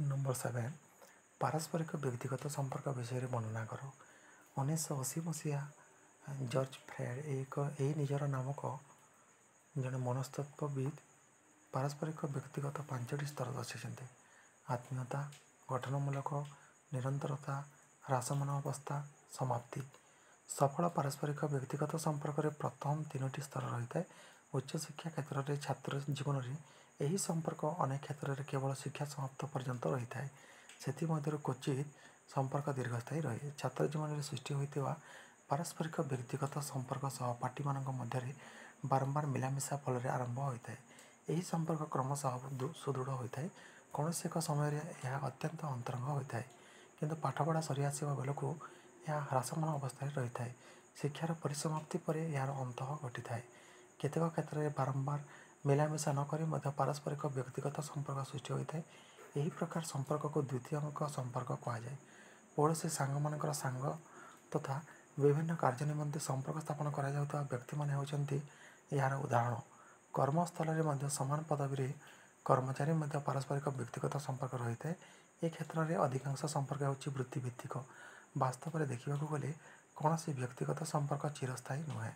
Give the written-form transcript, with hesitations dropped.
Number 7 पारस्परिक व्यक्तिगत संपर्क विषय वर्णना कर। 1980 मसीहा जॉर्ज फ्रेड एक निजर नामक जड़े मनस्तत्वविद पारस्परिक व्यक्तिगत 5टी स्तर दर्शाइछन्ते। आत्मीयता, गठनमूलक, निरंतरता, ह्रासमान अवस्था, समाप्ति। सफल पारस्परिक व्यक्तिगत संपर्क रे प्रथम 3टी स्तर रही है। उच्च शिक्षा क्षेत्र में छात्र जीवन में यही संपर्क अनेक क्षेत्र में केवल शिक्षा समाप्त पर्यंत रही है। से क्वचित संपर्क दीर्घस्थायी रहे। छात्र जीवन में सृष्टि होता पारस्परिक व्यक्तिगत संपर्क सहपाठी मान मध्य बारंबार मिलामिशा फल आरंभ होता है। यही संपर्क क्रमशः सुदृढ़ होता है। कौन एक समय यह अत्यंत अंतरंग होता है, किंतु पाठपढ़ा सरी आसवा बेलू यह ह्रासमान अवस्था रही है। शिक्षार परिसमाप्ति पर यार अंत घटी है। केतेक क्षेत्र में बारंबार मिलामिशा नक पारस्परिक व्यक्तिगत संपर्क सृष्टि होता है। यही प्रकार संपर्क को द्वितीय संपर्क कहुए। पड़ोशी सांग सांग तथा विभिन्न कार्य निमंते संपर्क स्थापन करा व्यक्ति माने होचंती यार उदाहरण। कर्मस्थल में समान पदवी कर्मचारी पारस्परिक व्यक्तिगत संपर्क रही है। ये क्षेत्र में अधिकांश संपर्क होची वृत्तिभित्तिक। वास्तव में देखा गले कौन व्यक्तिगत संपर्क चिरस्थायी नुहे।